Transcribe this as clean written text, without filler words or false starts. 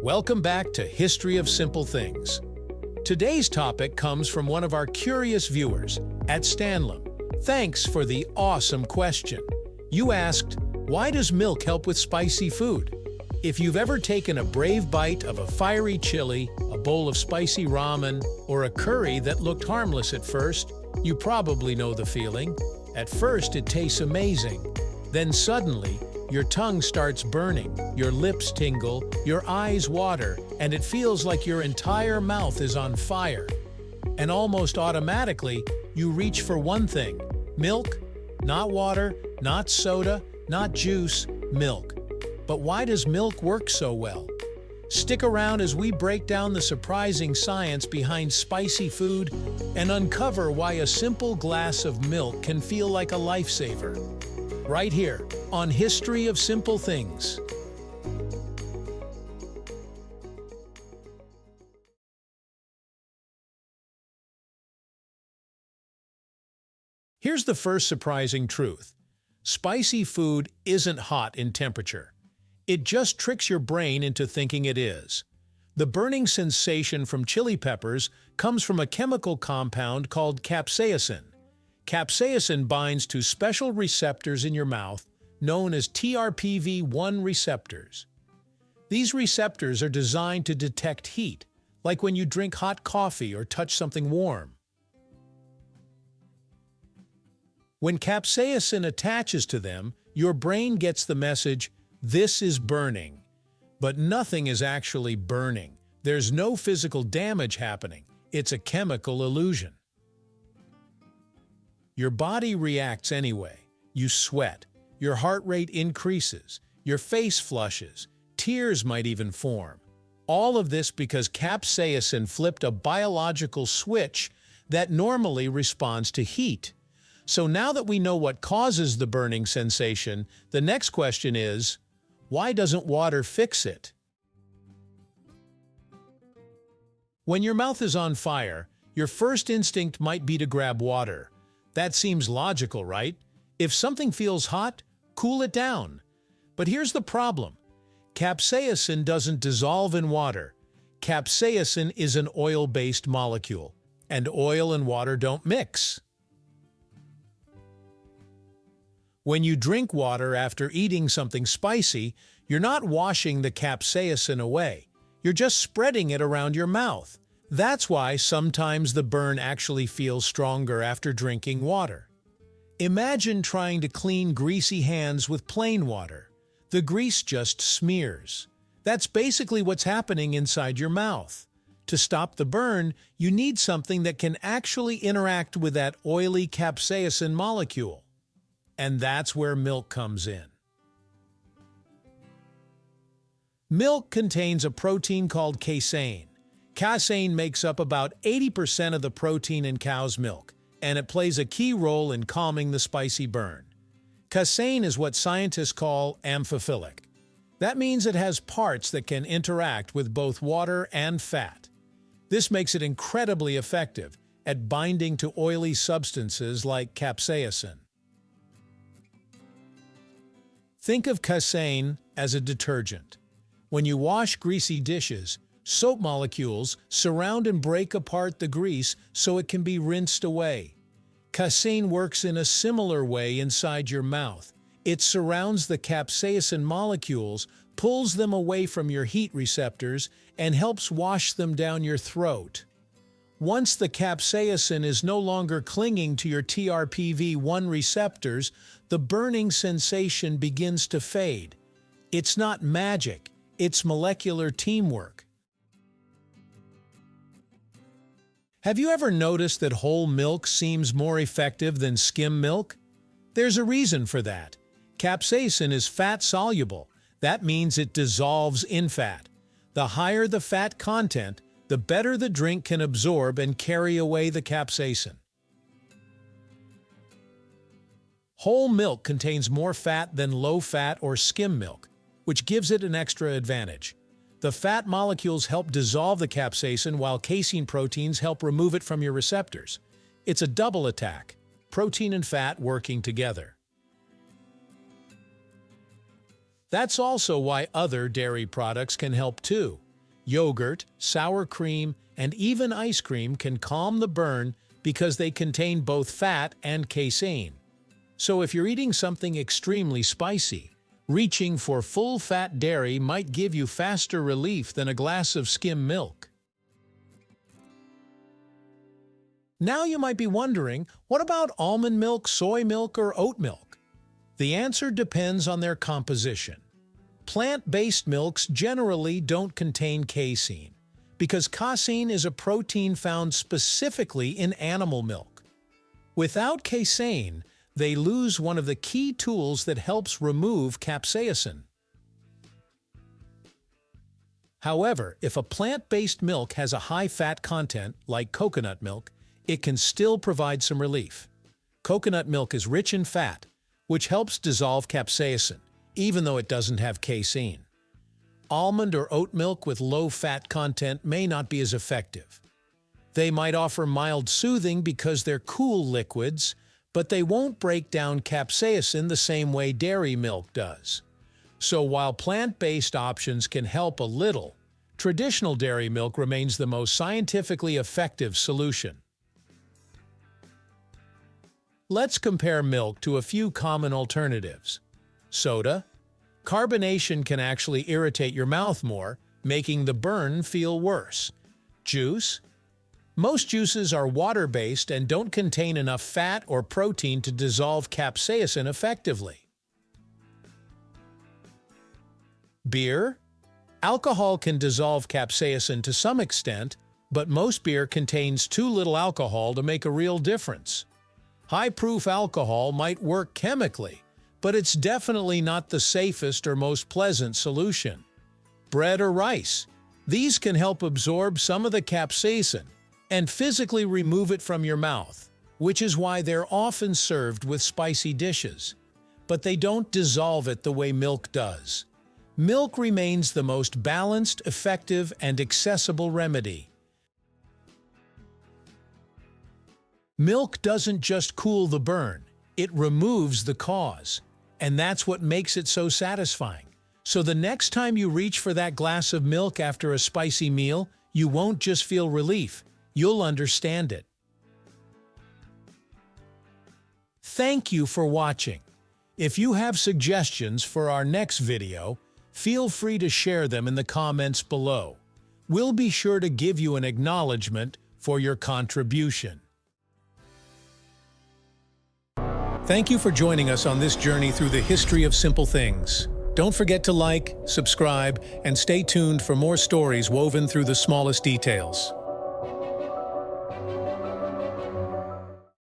Welcome back to History of Simple Things. Today's topic comes from one of our curious viewers at Stanlam. Thanks for the awesome question. You asked, why does milk help with spicy food? If you've ever taken a brave bite of a fiery chili, a bowl of spicy ramen, or a curry that looked harmless at first, you probably know the feeling. At first, it tastes amazing. Then suddenly, your tongue starts burning, your lips tingle, your eyes water, and it feels like your entire mouth is on fire. And almost automatically, you reach for one thing: milk. Not water, not soda, not juice, milk. But why does milk work so well? Stick around as we break down the surprising science behind spicy food and uncover why a simple glass of milk can feel like a lifesaver. Right here on History of Simple Things. Here's the first surprising truth. Spicy food isn't hot in temperature. It just tricks your brain into thinking it is. The burning sensation from chili peppers comes from a chemical compound called capsaicin. Capsaicin binds to special receptors in your mouth known as TRPV1 receptors. These receptors are designed to detect heat, like when you drink hot coffee or touch something warm. When capsaicin attaches to them, your brain gets the message, "This is burning." But nothing is actually burning. There's no physical damage happening. It's a chemical illusion. Your body reacts anyway. You sweat. Your heart rate increases. Your face flushes. Tears might even form. All of this because capsaicin flipped a biological switch that normally responds to heat. So now that we know what causes the burning sensation, the next question is, why doesn't water fix it? When your mouth is on fire, your first instinct might be to grab water. That seems logical, right? If something feels hot, cool it down. But here's the problem. Capsaicin doesn't dissolve in water. Capsaicin is an oil-based molecule, and oil and water don't mix. When you drink water after eating something spicy, you're not washing the capsaicin away. You're just spreading it around your mouth. That's why sometimes the burn actually feels stronger after drinking water. Imagine trying to clean greasy hands with plain water. The grease just smears. That's basically what's happening inside your mouth. To stop the burn, you need something that can actually interact with that oily capsaicin molecule. And that's where milk comes in. Milk contains a protein called casein. Casein makes up about 80% of the protein in cow's milk, and it plays a key role in calming the spicy burn. Casein is what scientists call amphiphilic. That means it has parts that can interact with both water and fat. This makes it incredibly effective at binding to oily substances like capsaicin. Think of casein as a detergent. When you wash greasy dishes, soap molecules surround and break apart the grease so it can be rinsed away. Casein works in a similar way inside your mouth. It surrounds the capsaicin molecules, pulls them away from your heat receptors, and helps wash them down your throat. Once the capsaicin is no longer clinging to your TRPV1 receptors, the burning sensation begins to fade. It's not magic, it's molecular teamwork. Have you ever noticed that whole milk seems more effective than skim milk? There's a reason for that. Capsaicin is fat-soluble. That means it dissolves in fat. The higher the fat content, the better the drink can absorb and carry away the capsaicin. Whole milk contains more fat than low-fat or skim milk, which gives it an extra advantage. The fat molecules help dissolve the capsaicin while casein proteins help remove it from your receptors. It's a double attack, protein and fat working together. That's also why other dairy products can help too. yogurt, sour cream, and even ice cream can calm the burn because they contain both fat and casein. So if you're eating something extremely spicy, reaching for full-fat dairy might give you faster relief than a glass of skim milk. Now you might be wondering, what about almond milk, soy milk, or oat milk? The answer depends on their composition. Plant-based milks generally don't contain casein, because casein is a protein found specifically in animal milk. Without casein, they lose one of the key tools that helps remove capsaicin. However, if a plant-based milk has a high fat content, like coconut milk, it can still provide some relief. Coconut milk is rich in fat, which helps dissolve capsaicin, even though it doesn't have casein. Almond or oat milk with low fat content may not be as effective. They might offer mild soothing because they're cool liquids, but they won't break down capsaicin the same way dairy milk does. So while plant-based options can help a little, traditional dairy milk remains the most scientifically effective solution. Let's compare milk to a few common alternatives. Soda. Carbonation can actually irritate your mouth more, making the burn feel worse. Juice. Most juices are water-based and don't contain enough fat or protein to dissolve capsaicin effectively. Beer. Alcohol can dissolve capsaicin to some extent, but most beer contains too little alcohol to make a real difference. High-proof alcohol might work chemically, but it's definitely not the safest or most pleasant solution. Bread or rice. These can help absorb some of the capsaicin and physically remove it from your mouth, which is why they're often served with spicy dishes. But they don't dissolve it the way milk does. Milk remains the most balanced, effective, and accessible remedy. Milk doesn't just cool the burn, it removes the cause. And that's what makes it so satisfying. So the next time you reach for that glass of milk after a spicy meal, you won't just feel relief, you'll understand it. Thank you for watching. If you have suggestions for our next video, feel free to share them in the comments below. We'll be sure to give you an acknowledgement for your contribution. Thank you for joining us on this journey through the history of simple things. Don't forget to like, subscribe, and stay tuned for more stories woven through the smallest details.